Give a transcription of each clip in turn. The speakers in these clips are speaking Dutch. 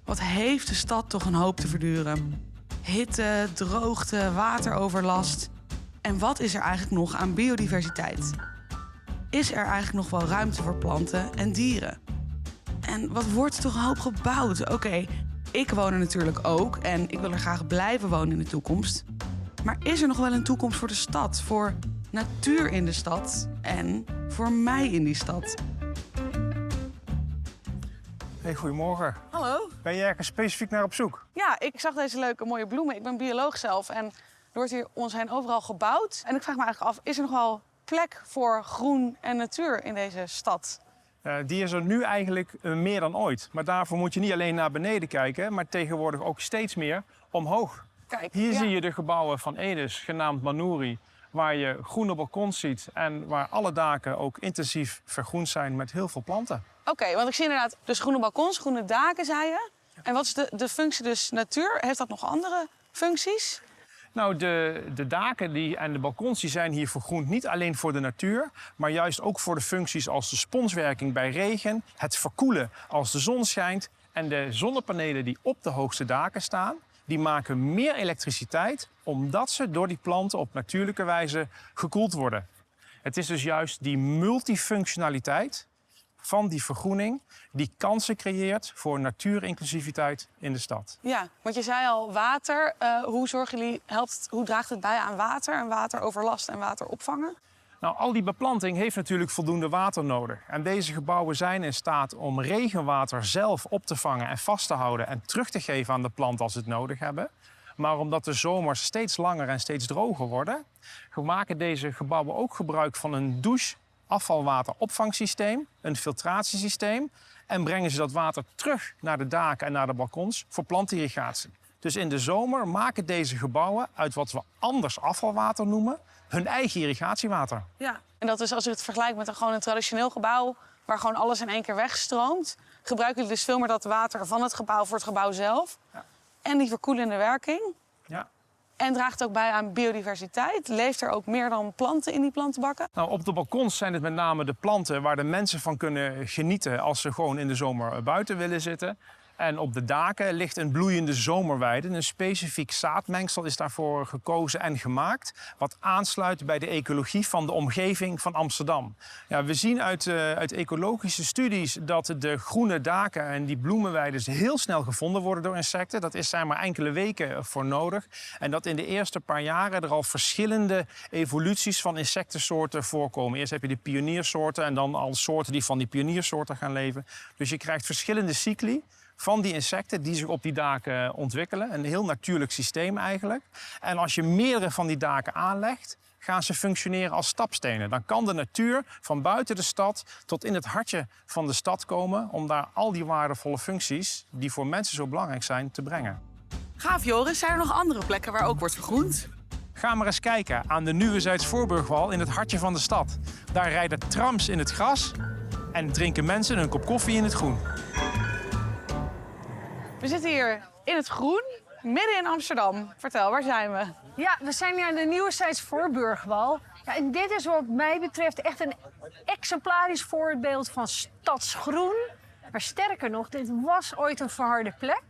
Wat heeft de stad toch een hoop te verduren. Hitte, droogte, wateroverlast. En wat is er eigenlijk nog aan biodiversiteit? Is er eigenlijk nog wel ruimte voor planten en dieren? En wat wordt er toch een hoop gebouwd? Oké, ik woon er natuurlijk ook en ik wil er graag blijven wonen in de toekomst. Maar is er nog wel een toekomst voor de stad? Voor natuur in de stad en voor mij in die stad? Hey, goedemorgen. Hallo. Ben je ergens specifiek naar op zoek? Ja, ik zag deze leuke mooie bloemen. Ik ben bioloog zelf en er wordt hier om ons heen overal gebouwd. En ik vraag me eigenlijk af, is er nog wel plek voor groen en natuur in deze stad? Die is er nu eigenlijk meer dan ooit. Maar daarvoor moet je niet alleen naar beneden kijken, maar tegenwoordig ook steeds meer omhoog. Kijk, Hier ja. zie je de gebouwen van Edes, genaamd Manouri, waar je groene balkons ziet en waar alle daken ook intensief vergroend zijn met heel veel planten. Oké, want ik zie inderdaad dus groene balkons, groene daken, zei je. En wat is de functie dus natuur? Heeft dat nog andere functies? Nou, de daken en de balkons die zijn hier vergroend niet alleen voor de natuur, maar juist ook voor de functies als de sponswerking bij regen, het verkoelen als de zon schijnt en de zonnepanelen die op de hoogste daken staan, die maken meer elektriciteit omdat ze door die planten op natuurlijke wijze gekoeld worden. Het is dus juist die multifunctionaliteit van die vergroening die kansen creëert voor natuurinclusiviteit in de stad. Ja, want je zei al water. Hoe draagt het bij aan water en wateroverlast en wateropvangen? Nou, al die beplanting heeft natuurlijk voldoende water nodig. En deze gebouwen zijn in staat om regenwater zelf op te vangen en vast te houden en terug te geven aan de plant als ze het nodig hebben. Maar omdat de zomers steeds langer en steeds droger worden, maken deze gebouwen ook gebruik van een afvalwateropvangsysteem, een filtratiesysteem, en brengen ze dat water terug naar de daken en naar de balkons voor plantirrigatie. Dus in de zomer maken deze gebouwen uit wat we anders afvalwater noemen, hun eigen irrigatiewater. Ja. En dat is, als je het vergelijkt met gewoon een traditioneel gebouw waar gewoon alles in één keer wegstroomt, gebruiken jullie dus veel meer dat water van het gebouw voor het gebouw zelf. Ja. En die verkoelende werking. Ja. En draagt ook bij aan biodiversiteit. Leeft er ook meer dan planten in die plantenbakken? Nou, op de balkons zijn het met name de planten waar de mensen van kunnen genieten als ze gewoon in de zomer buiten willen zitten. En op de daken ligt een bloeiende zomerweide. Een specifiek zaadmengsel is daarvoor gekozen en gemaakt, wat aansluit bij de ecologie van de omgeving van Amsterdam. Ja, we zien uit ecologische studies dat de groene daken en die bloemenweiden heel snel gevonden worden door insecten. Dat is maar enkele weken voor nodig. En dat in de eerste paar jaren er al verschillende evoluties van insectensoorten voorkomen. Eerst heb je de pioniersoorten en dan al soorten die van die pioniersoorten gaan leven. Dus je krijgt verschillende cycli van die insecten die zich op die daken ontwikkelen. Een heel natuurlijk systeem eigenlijk. En als je meerdere van die daken aanlegt, gaan ze functioneren als stapstenen. Dan kan de natuur van buiten de stad tot in het hartje van de stad komen om daar al die waardevolle functies die voor mensen zo belangrijk zijn te brengen. Gaaf, Joris. Zijn er nog andere plekken waar ook wordt vergroend? Ga maar eens kijken aan de Nieuwe Zuidsvoorburgwal in het hartje van de stad. Daar rijden trams in het gras en drinken mensen een kop koffie in het groen. We zitten hier in het groen, midden in Amsterdam. Vertel, waar zijn we? Ja, we zijn hier aan de Nieuwezijds Voorburgwal. Ja, en dit is wat mij betreft echt een exemplarisch voorbeeld van stadsgroen. Maar sterker nog, dit was ooit een verharde plek.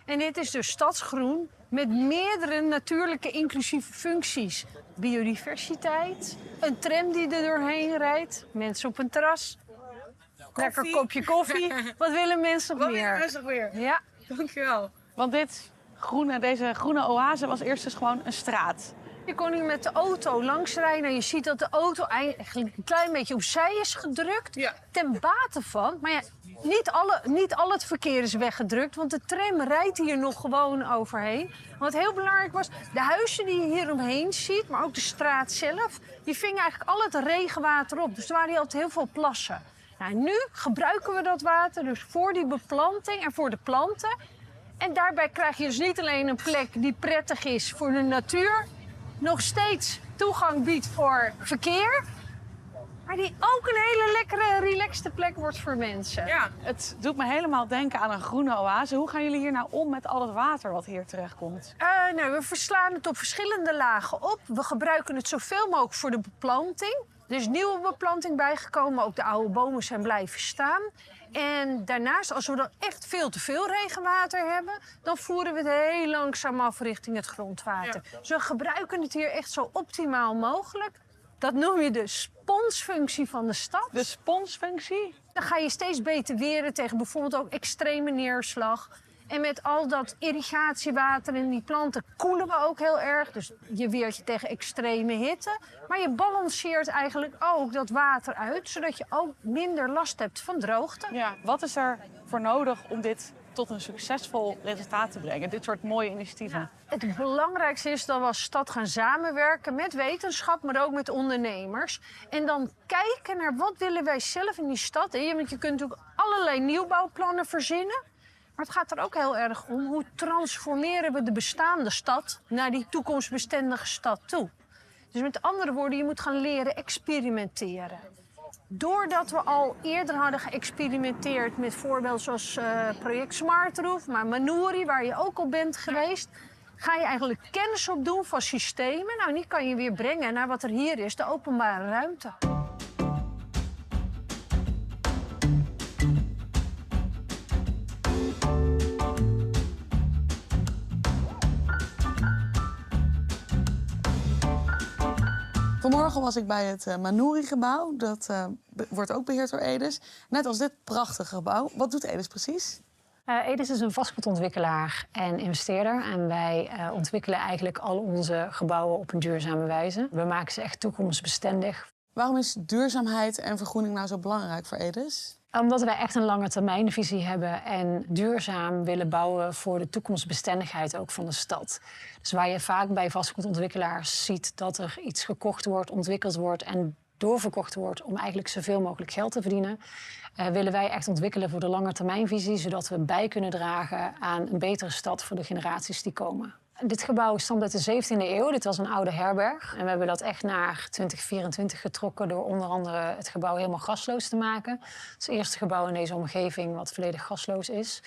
En dit is dus stadsgroen met meerdere natuurlijke inclusieve functies. Biodiversiteit, een tram die er doorheen rijdt, mensen op een terras. Lekker kopje koffie. Wat willen mensen nog meer? Rustig weer. Ja. Dankjewel. Want deze groene oase was eerst dus gewoon een straat. Je kon hier met de auto langsrijden en je ziet dat de auto eigenlijk een klein beetje opzij is gedrukt. Ja. Ten bate van, maar ja, niet al het verkeer is weggedrukt, want de tram rijdt hier nog gewoon overheen. Wat heel belangrijk was, de huizen die je hier omheen ziet, maar ook de straat zelf, die vingen eigenlijk al het regenwater op. Dus er waren hier altijd heel veel plassen. Nou, nu gebruiken we dat water dus voor die beplanting en voor de planten. En daarbij krijg je dus niet alleen een plek die prettig is voor de natuur, nog steeds toegang biedt voor verkeer, maar die ook een hele lekkere, relaxte plek wordt voor mensen. Ja, het doet me helemaal denken aan een groene oase. Hoe gaan jullie hier nou om met al het water wat hier terechtkomt? We verslaan het op verschillende lagen op. We gebruiken het zoveel mogelijk voor de beplanting. Er is nieuwe beplanting bijgekomen, ook de oude bomen zijn blijven staan. En daarnaast, als we dan echt veel te veel regenwater hebben, dan voeren we het heel langzaam af richting het grondwater. Dus we gebruiken het hier echt zo optimaal mogelijk. Dat noem je de sponsfunctie van de stad. De sponsfunctie? Dan ga je steeds beter weren tegen bijvoorbeeld ook extreme neerslag. En met al dat irrigatiewater in die planten koelen we ook heel erg. Dus je weert je tegen extreme hitte. Maar je balanceert eigenlijk ook dat water uit, zodat je ook minder last hebt van droogte. Ja, wat is er voor nodig om dit tot een succesvol resultaat te brengen? Dit soort mooie initiatieven. Het belangrijkste is dat we als stad gaan samenwerken met wetenschap, maar ook met ondernemers. En dan kijken naar wat willen wij zelf in die stad. Want je kunt natuurlijk allerlei nieuwbouwplannen verzinnen. Maar het gaat er ook heel erg om, hoe transformeren we de bestaande stad naar die toekomstbestendige stad toe. Dus met andere woorden, je moet gaan leren experimenteren. Doordat we al eerder hadden geëxperimenteerd met voorbeelden zoals project Smart Roof, maar Manouri, waar je ook al bent geweest, ga je eigenlijk kennis opdoen van systemen. Nou, die kan je weer brengen naar wat er hier is, de openbare ruimte. Vanmorgen was ik bij het Manouri-gebouw. Dat wordt ook beheerd door Edes. Net als dit prachtige gebouw. Wat doet Edes precies? Edes is een vastgoedontwikkelaar en investeerder. En wij ontwikkelen eigenlijk al onze gebouwen op een duurzame wijze. We maken ze echt toekomstbestendig. Waarom is duurzaamheid en vergroening nou zo belangrijk voor Edes? Omdat wij echt een lange termijnvisie hebben en duurzaam willen bouwen voor de toekomstbestendigheid ook van de stad. Dus waar je vaak bij vastgoedontwikkelaars ziet dat er iets gekocht wordt, ontwikkeld wordt en doorverkocht wordt om eigenlijk zoveel mogelijk geld te verdienen, willen wij echt ontwikkelen voor de lange termijnvisie, zodat we bij kunnen dragen aan een betere stad voor de generaties die komen. Dit gebouw stamt uit de 17e eeuw. Dit was een oude herberg. En we hebben dat echt naar 2024 getrokken door onder andere het gebouw helemaal gasloos te maken. Het is het eerste gebouw in deze omgeving wat volledig gasloos is.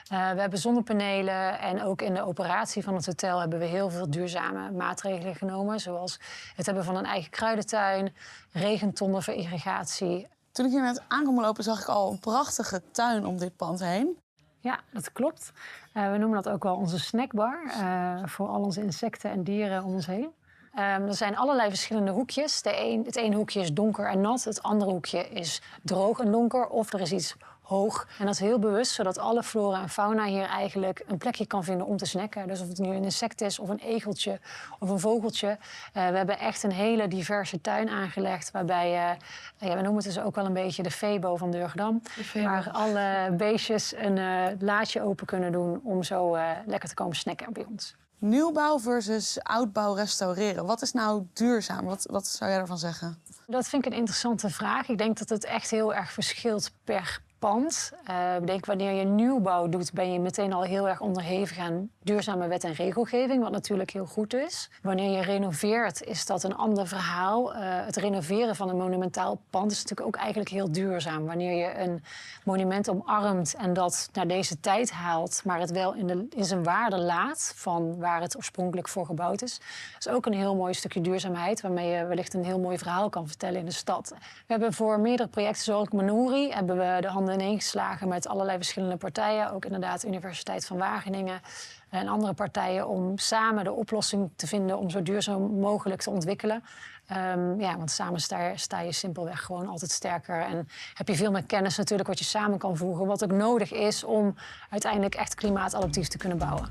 We hebben zonnepanelen en ook in de operatie van het hotel hebben we heel veel duurzame maatregelen genomen. Zoals het hebben van een eigen kruidentuin, regentonnen voor irrigatie. Toen ik hier net aankwam lopen zag ik al een prachtige tuin om dit pand heen. Ja, dat klopt. We noemen dat ook wel onze snackbar voor al onze insecten en dieren om ons heen. Er zijn allerlei verschillende hoekjes. Het ene hoekje is donker en nat, het andere hoekje is droog en donker of er is iets hoog. En dat is heel bewust, zodat alle flora en fauna hier eigenlijk een plekje kan vinden om te snacken. Dus of het nu een insect is of een egeltje of een vogeltje. We hebben echt een hele diverse tuin aangelegd waarbij, we noemen het dus ook wel een beetje de Febo van Durgedam. Waar alle beestjes een laadje open kunnen doen om zo lekker te komen snacken bij ons. Nieuwbouw versus oudbouw restaureren. Wat is nou duurzaam? Wat zou jij daarvan zeggen? Dat vind ik een interessante vraag. Ik denk dat het echt heel erg verschilt per pand. Ik denk wanneer je nieuwbouw doet, ben je meteen al heel erg onderhevig aan duurzame wet en regelgeving, wat natuurlijk heel goed is. Wanneer je renoveert, is dat een ander verhaal. Het renoveren van een monumentaal pand is natuurlijk ook eigenlijk heel duurzaam. Wanneer je een monument omarmt en dat naar deze tijd haalt, maar het wel in zijn waarde laat van waar het oorspronkelijk voor gebouwd is. Dat is ook een heel mooi stukje duurzaamheid, waarmee je wellicht een heel mooi verhaal kan vertellen in de stad. We hebben voor meerdere projecten, zoals Manouri, hebben we de handen ineengeslagen met allerlei verschillende partijen. Ook inderdaad de Universiteit van Wageningen en andere partijen om samen de oplossing te vinden om zo duurzaam mogelijk te ontwikkelen. Want samen sta je simpelweg gewoon altijd sterker. En heb je veel meer kennis natuurlijk wat je samen kan voegen. Wat ook nodig is om uiteindelijk echt klimaatadaptief te kunnen bouwen.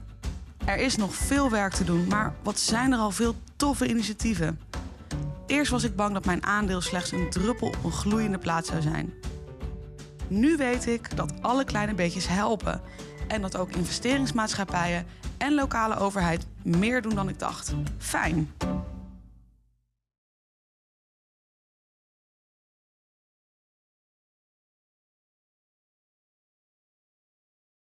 Er is nog veel werk te doen, maar wat zijn er al veel toffe initiatieven. Eerst was ik bang dat mijn aandeel slechts een druppel op een gloeiende plaat zou zijn. Nu weet ik dat alle kleine beetjes helpen. En dat ook investeringsmaatschappijen en lokale overheid meer doen dan ik dacht. Fijn!